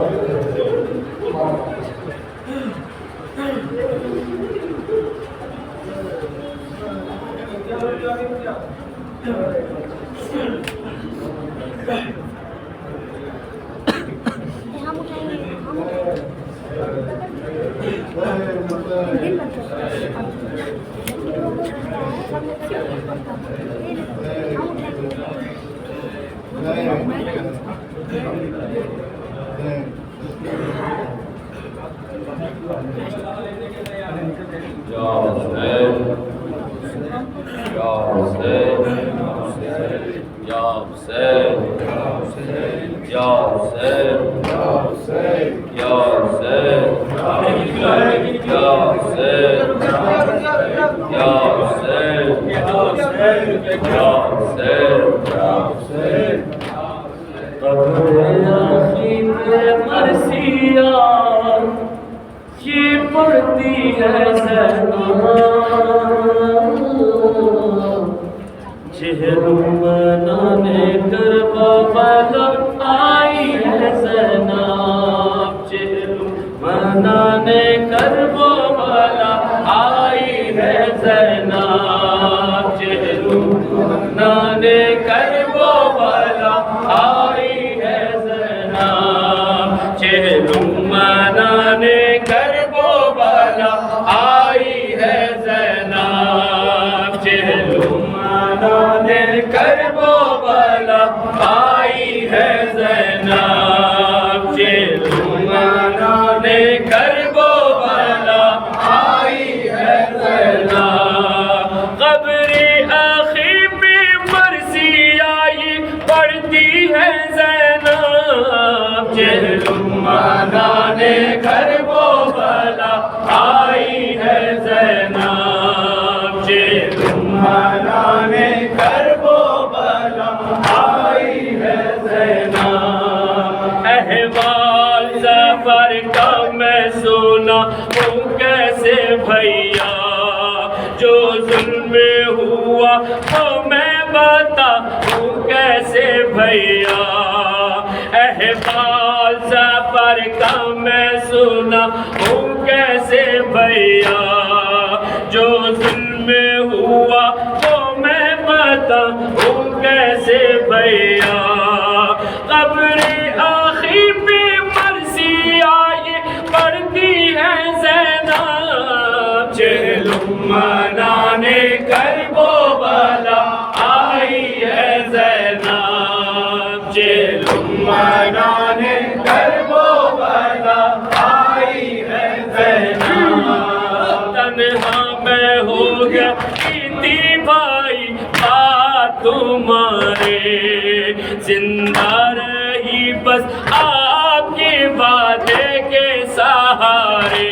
زندہ رہی بس آپ کے وعدے کے سہارے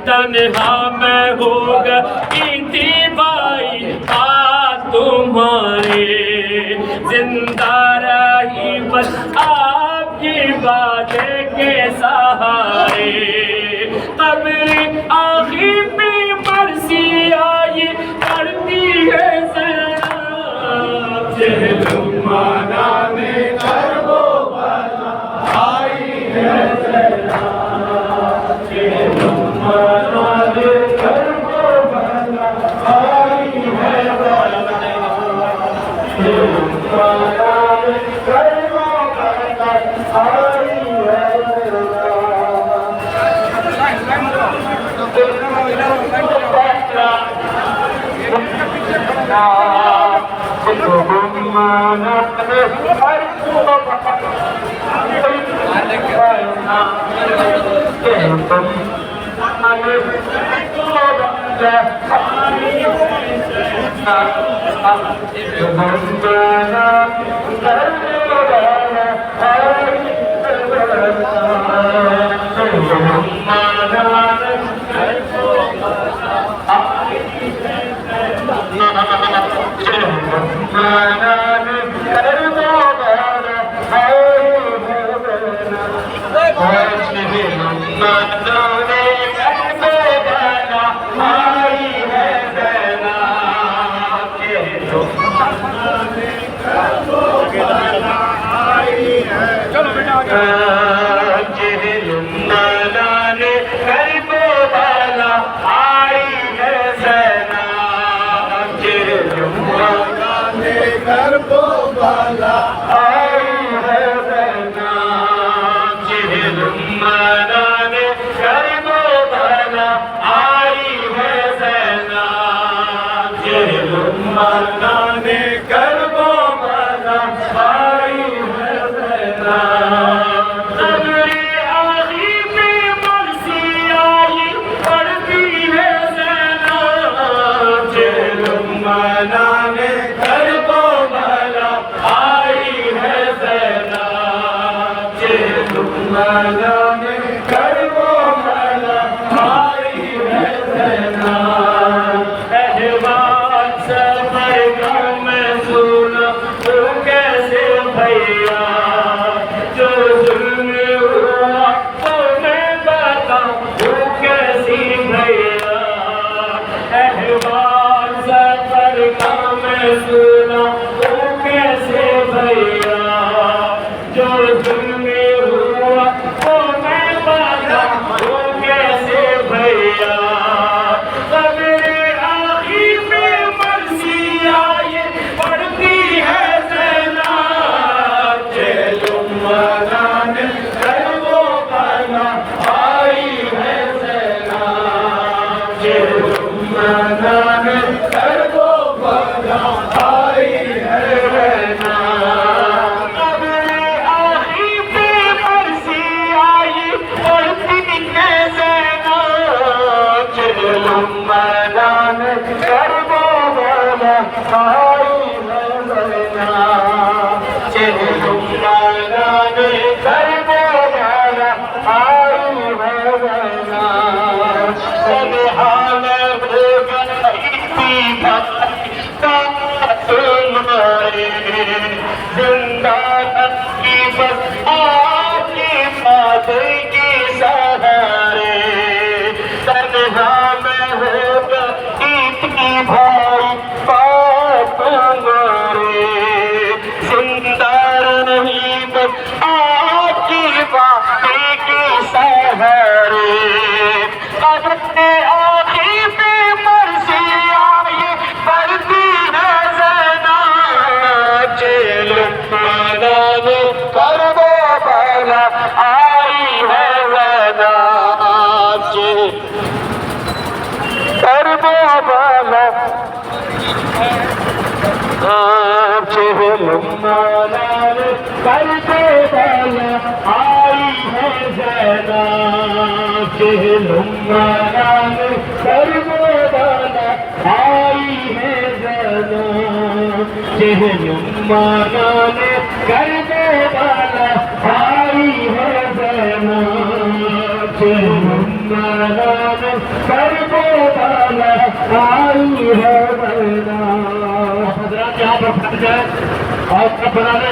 تنہا میں ہو گئی تھی بھائی بات تمہارے زندہ رہی بس آپ کے وعدے کے سہارے قبر آخر میں مرسی آئی پڑتی ہے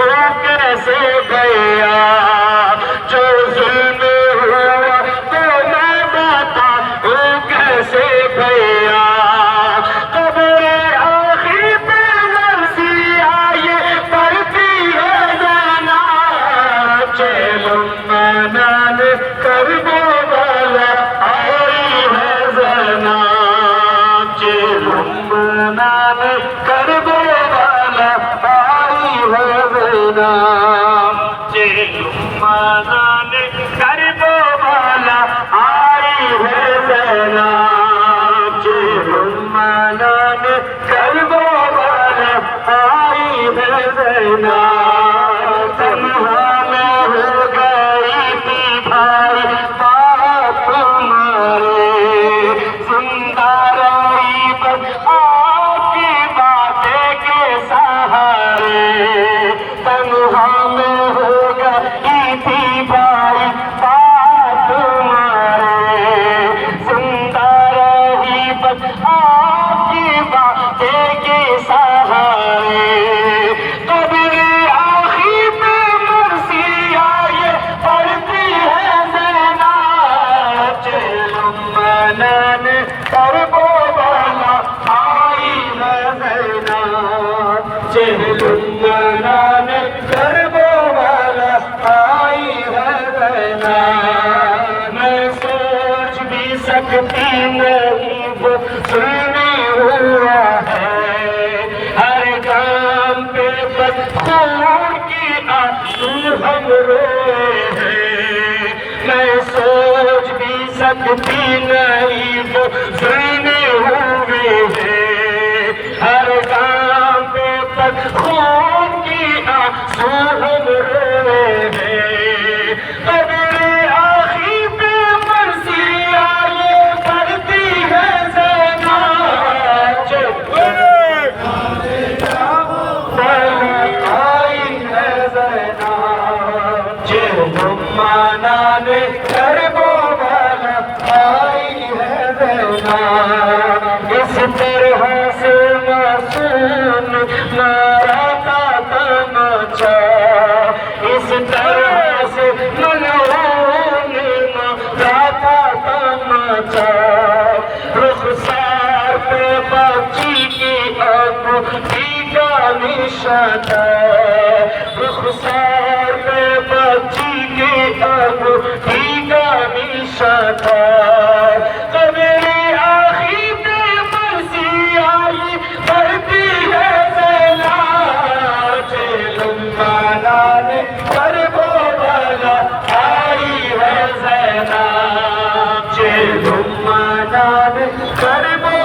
وہ کیسے گیا جو ظلم ہوا تو میں بتا وہ کیسے گیا قبر آخر پہ مرثیہ یہ پڑتی ہے زینب چلو منان کربو والا آئی ہے زینب چلو منان کربو والا آئی ہے زینب چلو منان کربو والا آئی ہے زینب چلو منان کربو والا آئی ہے زینب تنہا میں ہو گئی تھی بھائی باپ تمہارے زندہ رہی بس آپ کی باتیں کے سہارے تنہا میں ہو گئی تھی بھائی باپ تمہارے زندہ رہی بس آپ کی باتیں کے سہارے قبر آخر پہ مرثیہ یہ پڑتی ہے زینب چلو منان کربو والا آئی ہے زینب چلو منان کربو والا آئی ہے زینب میں سوچ بھی سکتی نہیں وہ ظلم ہوا ہے ہر کام پہ بس خون کی آنسو ہم روئے ہیں میں سوچ بھی سکتی نہیں وہ ظلم ہوئے ہیں ہر کام پہ بس خون کی آنسو ہم روئے ہیں قبر آخر پہ مرثیہ یہ پڑتی ہے زینب چلو آئی ہے زینب چلو منان کربو والا آئی ہے زینب اس طرح سے معصوم مارا کا تماچا اس طرح سے ملعون مارا کا تماچا رخسار پہ بچی کی انگوٹھی کا نشان تھا رخسار پہ بچی کی انگوٹھی کا نشان تھا قبر آخر پہ مرثیہ یہ پڑتی ہے زینب چلو منان کربو والا آئی ہے زینب چلو منان کربو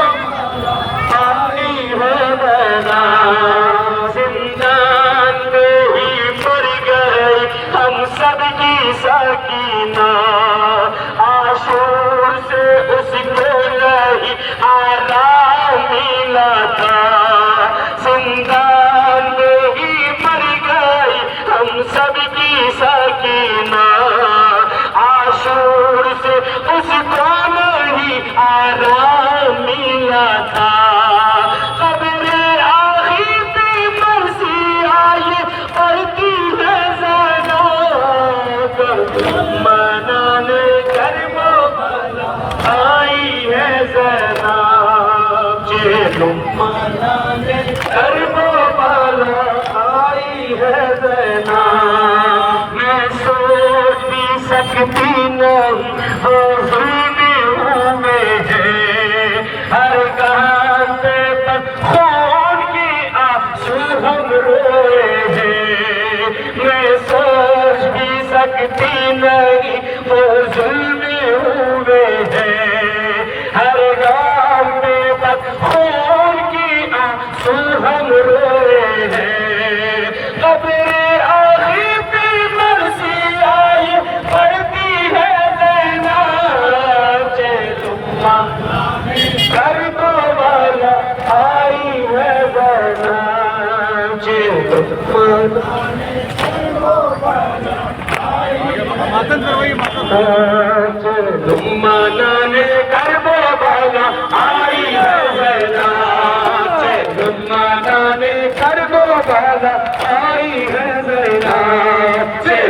آئی ہے زینب زندان میں ہی مر گئی ہم سب کی سکینہ عاشور سے اس کو نہیں آرام ملا تھا زندان میں ہی مر گئی ہم سب کی سکینہ عاشور سے اس کو نہیں آرام ملا تھا قبر آخر پہ مرثیہ یہ پڑتی ہے زینب منان کربو والا آئی ہے زینب چلو منان کربو والا آئی ہے زینب میں سوچ بھی سکتی نہیں وہ ظلم ہوئے ہیں ہر کام پہ بس خون کی آنسو ہم روئے ہیں میں سوچ بھی سکتی نہیں وہ ظلم ہوئے ہیں ہر کام پہ بس خون کی آنسو ہم روئے ہیں قبر آخر پہ مرثیہ یہ پڑتی ہے زینب چلو منان کربو والا آئی ہے زینب چلو منان کربو والا چلو منان کربو والا آئی ہے زینب چلو منان کربو والا آئی ہے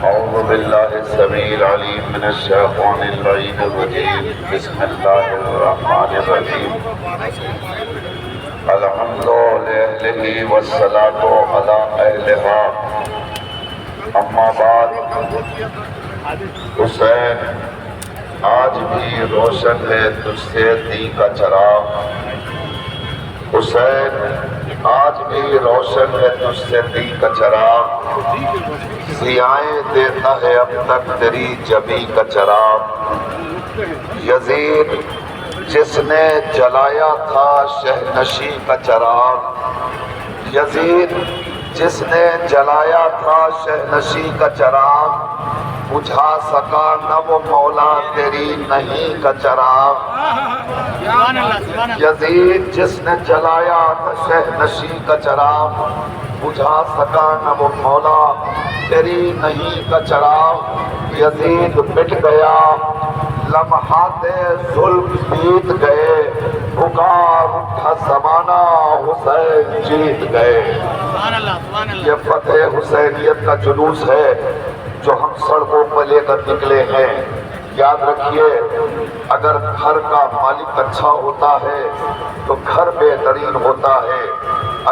أعوذ بالله السميع العليم من الشيطان اللعين الرجيم بسم الله الرحمن الرحيم الحمد لله والصلاة على أهلها أما بعد حسین آج بھی روشن ہے تجھ سے دی کا چراغ، حسین آج بھی روشن ہے تجھ سے دی کا چراغ، ضیائیں دیتا ہے اب تک تیری جبی کا چراغ، یزید جس نے جلایا تھا شہنشی کا چراغ، یزید جس نے جلایا تھا شہنشی کا چراغ، بجھا سکا نہ وہ مولا تیری نہیں کا چراغ، یزید جس نے جلایا تھا شہنشی کا چراغ، بجھا سکا نہ وہ مولا تیری نہیں کا چراغ، یزید مٹ گیا لمحات ظلم بیت گئے، پکار اٹھا زمانہ حسین جیت گئے۔ یہ فتح حسینیت کا جلوس ہے جو ہم سڑکوں پر لے کر نکلے ہیں۔ یاد رکھیے اگر گھر کا مالک اچھا ہوتا ہے تو گھر بہترین ہوتا ہے،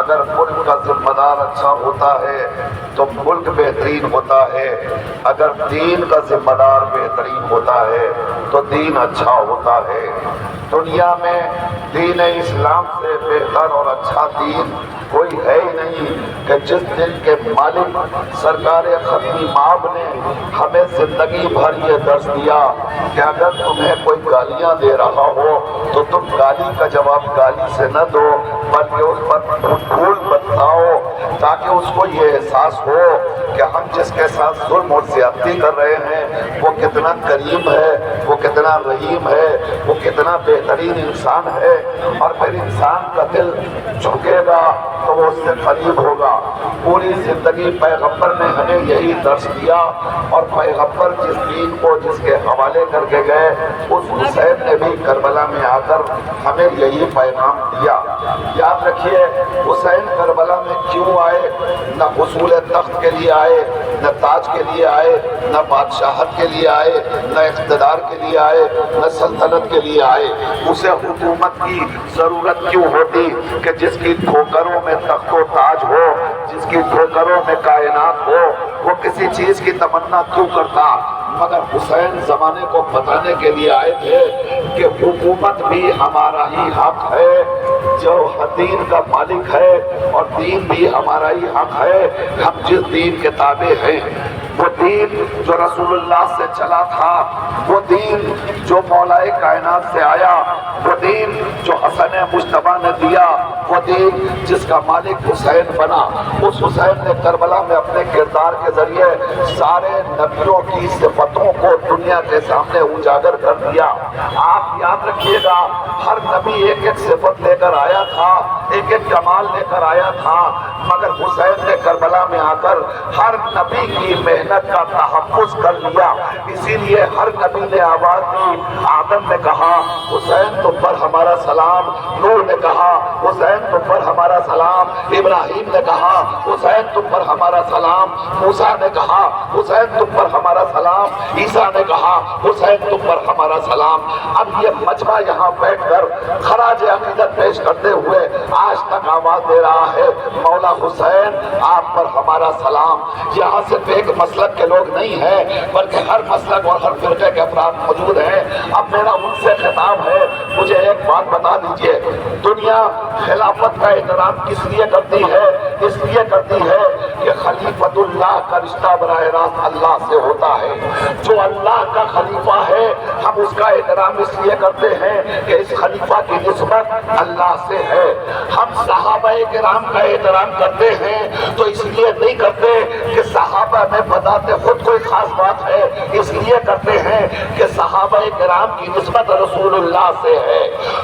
اگر ملک کا ذمہ دار اچھا ہوتا ہے تو ملک بہترین ہوتا ہے، اگر دین کا ذمہ دار بہترین ہوتا ہے تو دین اچھا ہوتا ہے۔ دنیا میں دین اسلام سے بہتر اور اچھا دین کوئی ہے ہی نہیں کہ جس دن کے مالک سرکار ختمی مآب نے ہمیں زندگی بھر یہ درس دیا کہ اگر تمہیں کوئی گالیاں دے رہا ہو تو تم گالی کا جواب گالی سے نہ دو بلکہ اس پر پھول بتاؤ تاکہ اس کو یہ احساس ہو کہ ہم جس کے ساتھ ظلم اور زیادتی کر رہے ہیں وہ کتنا کریم ہے، وہ کتنا رحیم ہے، وہ کتنا بہترین انسان ہے، اور پھر انسان کا دل جھکے گا تو وہ اس سے قریب ہوگا۔ پوری زندگی پیغمبر نے ہمیں یہی درس دیا، اور پیغمبر جس دین کو جس کے حوالے کر کے گئے اس حسین نے بھی کربلا میں آ کر ہمیں یہی پیغام دیا۔ یاد رکھیے حسین کربلا میں کیوں آئے؟ نہ حصول تخت کے لیے آئے، نہ تاج کے لیے آئے، نہ بادشاہت کے لیے آئے، نہ اقتدار کے لیے آئے، نہ سلطنت کے لیے آئے۔ اسے حکومت کی ضرورت کیوں ہوتی کہ جس کی ٹھوکروں میں تخت و تاج ہو، جس کی ٹھوکروں میں کائنات ہو، وہ کسی چیز کی تمنا کیوں کرتا؟ مگر حسین زمانے کو بتانے کے لیے آئے تھے کہ حکومت بھی ہمارا ہی حق ہے، جو دین کا مالک ہے، اور دین بھی ہمارا ہی حق ہے۔ ہم جس دین کے تابع ہیں، وہ دین جو رسول اللہ سے چلا تھا، وہ دین جو مولا کائنات سے آیا، وہ دین جو حسن مجتبیٰ نے دیا، وہ دین جس کا مالک حسین بنا، اس حسین نے کربلا میں اپنے کردار کے ذریعے سارے نبیوں کی صفتوں کو دنیا کے سامنے اجاگر کر دیا۔ آپ یاد رکھیے گا ہر نبی ایک ایک صفت لے کر آیا تھا، ایک ایک کمال لے کر آیا تھا، مگر حسین نے کربلا میں آ کر ہر نبی کی محنت محنت کا تحفظ کر لیا. اسی لیے ہر نبی نے آواز دی. آدم نے کہا حسین تم پر ہمارا سلام. نوح نے کہا حسین تم پر ہمارا سلام. ابراہیم نے کہا حسین تم پر ہمارا سلام. موسیٰ نے کہا حسین تم پر ہمارا سلام. عیسیٰ نے کہا حسین تم پر ہمارا سلام. اب یہ مجمع یہاں بیٹھ کر خراج عقیدت پیش کرتے ہوئے آج تک آواز دے رہا ہے مولا حسین آپ پر ہمارا سلام. یہاں صرف ایک مسلک کے لوگ نہیں ہیں بلکہ ہر مسلک اور ہر فرقے کے افراد موجود ہیں. اب میرا ان سے خطاب ہے, مجھے ایک بات بتا دیجئے, دنیا خلافت کا احترام کس لیے کرتی ہے؟ اس لیے کرتی ہے کہ خلیفۃ اللہ کا رشتہ براہ راست اللہ سے ہوتا ہے. جو اللہ کا خلیفہ ہے ہم اس کا احترام اس لیے کرتے ہیں کہ اس خلیفہ کی نسبت اللہ سے ہے. ہم صحابہ کرام کا احترام کرتے ہیں تو اس لیے نہیں کرتے کہ صحابہ میں بذات خود کوئی خاص بات ہے, اس لیے کرتے ہیں کہ صحابہ کرام کی نسبت رسول اللہ سے ہے.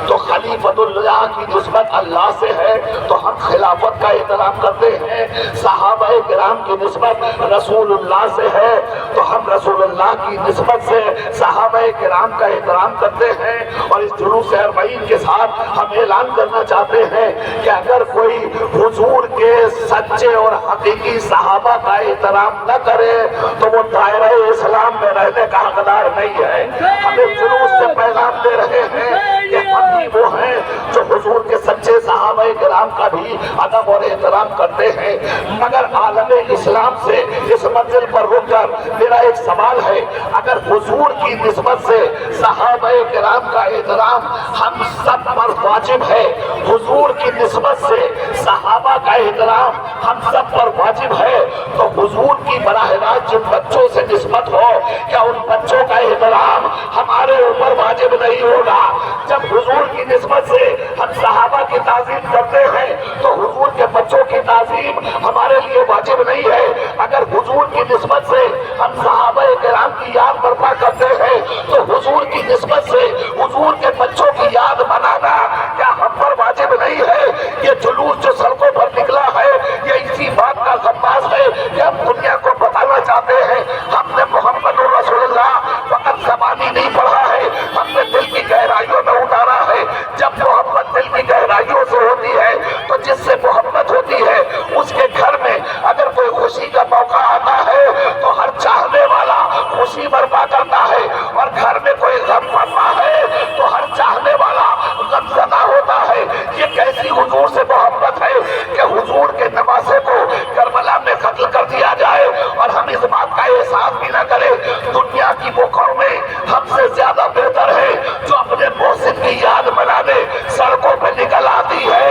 تو خلیفۃ اللہ کی نسبت اللہ سے ہے تو ہم خلافت کا احترام کرتے ہیں. صحابہ کرام کی نسبت رسول اللہ سے ہے تو ہم رسول اللہ کی نسبت سے صحابہ کرام کا احترام کرتے ہیں. اور اس جلوس اربعین کے ساتھ ہم اعلان کرنا چاہتے ہیں کہ اگر کوئی حضور کے سچے اور حقیقی صحابہ کا احترام نہ کرے تو وہ دائرہ اسلام میں رہنے کا حقدار نہیں ہے. ہم اس جلوس سے پیغام دے رہے ہیں کہ ہم ہی وہ ہیں جو حضور کے سچے صحابہ کرام کا بھی ادب اور احترام کرتے ہیں. مگر عالم اسلام سے اس منزل پر رک کر میرا ایک سوال ہے, اگر حضور کی نسبت سے صحابہ کرام کا احترام ہم سب پر واجب ہے, حضور کی نسبت سے صحابہ کا احترام ہم سب پر واجب ہے, تو حضور کی براہ راست جن بچوں سے نسبت ہو کیا ان بچوں کا احترام ہمارے اوپر واجب نہیں ہوگا؟ جب حضور کی نسبت سے ہم صحابہ کی تعظیم کرتے ہیں تو حضور کے بچوں کی تعظیم ہمارے لیے واجب نہیں ہے. اگر حضور کی نسبت سے ہم صحابہ کرام کی یاد برپا کرتے ہیں تو حضور کی نسبت سے حضور کے بچوں کی یاد بنانا کیا ہم پر واجب نہیں ہے؟ یہ جلوس جو سڑکوں پر نکلا ہے یہ اسی بات کا خماس ہے کہ ہم دنیا کو بتانا چاہتے ہیں ہم نے محمد رسول اللہ فقط زبانی نہیں پڑھا ہے, ہم نے دل کی گہرائیوں میں اتارا ہے. جب محبت دل کی گہرائیوں سے ہوتی ہے تو جس سے محبت ہوتی ہے اس کے گھر میں اگر کوئی خوشی کا موقع آتا ہے تو ہر چاہنے والا خوشی برپا کرتا ہے, اور گھر میں کوئی غم پڑتا ہے تو ہر چاہنے والا غم زدہ ہوتا ہے. یہ کیسی حضور سے محبت ہے کہ حضور کے نواسے کو کربلا میں قتل کر دیا جائے اور ہم اس بات کا احساس بھی نہ کریں. دنیا کی وہ قومیں ہم سے زیادہ بہتر ہے جو اپنے محسن کی یاد منانے سڑکوں پہ نکل آتی ہے.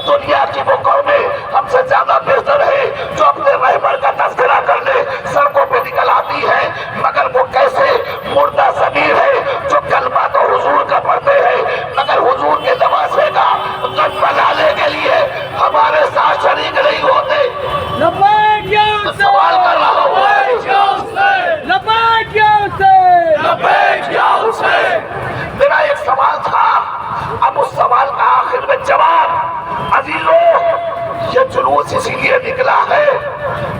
دنیا کی وہ قومیں ہم سے زیادہ بہتر ہے جو اپنے رہبر کا تذکرہ کرنے سڑکوں پہ نکل آتی ہے. مگر وہ کیسے مردہ ضمیر ہے جو کلمہ تو حضور کا پڑھتے ہیں مگر حضور کے نواسے کا غم بنانے کے لیے ہمارے ساتھ شریک نہیں ہوتے. سوال کر رہا ہوں میرا ایک سوال تھا, اب اس سوال کا آخر میں جواب. عزیزوں, یہ جلوس اسی لیے نکلا ہے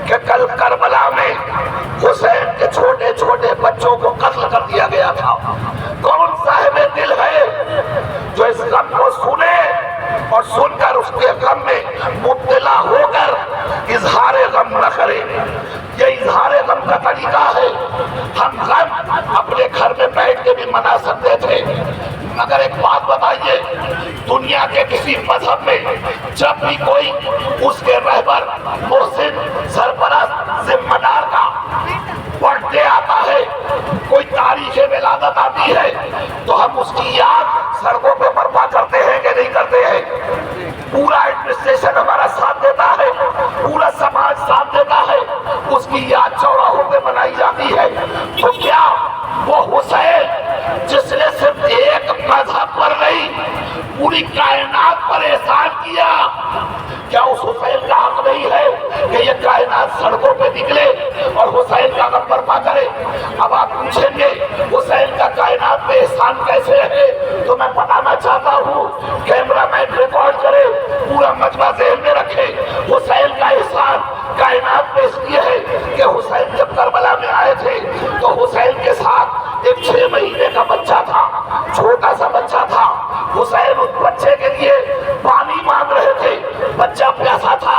کہ کل کربلا میں حسین کے چھوٹے چھوٹے بچوں کو قتل کر دیا گیا تھا. کون صاحب دل ہے جو اس غم کو سنے اور سن کر اس کے غم میں مبتلا ہو کر اظہار غم نہ کرے؟ یہ اظہار غم کا طریقہ ہے. ہم غم اپنے گھر میں بیٹھ کے بھی منا سکتے تھے, مگر ایک بات بتائیے, دنیا کے کسی مذہب میں جب بھی کوئی اس کے رہبر محسن سرپرست ذمہ دار کا برتھ ڈے آتا ہے, کوئی تاریخ ولادت آتی ہے تو ہم اس کی یاد سڑکوں پہ برپا کرتے ہیں کہ نہیں کرتے ہیں؟ پورا ایڈمنسٹریشن ہمارا ساتھ دیتا ہے, پورا سماج ساتھ دیتا ہے, اس کی یاد چوراہوں پہ منائی جاتی ہے. تو کیا وہ حسین جس نے صرف ایک مذہب پر نہیں پوری کائنات پر احسان کیا, کیا اس حسین کا حق نہیں ہے کہ یہ کائنات سڑکوں پہ نکلے اور حسین کا غم برپا کرے؟ اب آپ پوچھیں گے حسین کا کائنات پہ احسان کیسے ہے, تو میں بتانا چاہتا ہوں, کیمرہ مین ریکارڈ کرے, پورا مجمع ذہن میں رکھے. حسین کا احسان کائنات پہ اس لیے ہے کہ حسین جب کربلا تھا,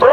2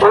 2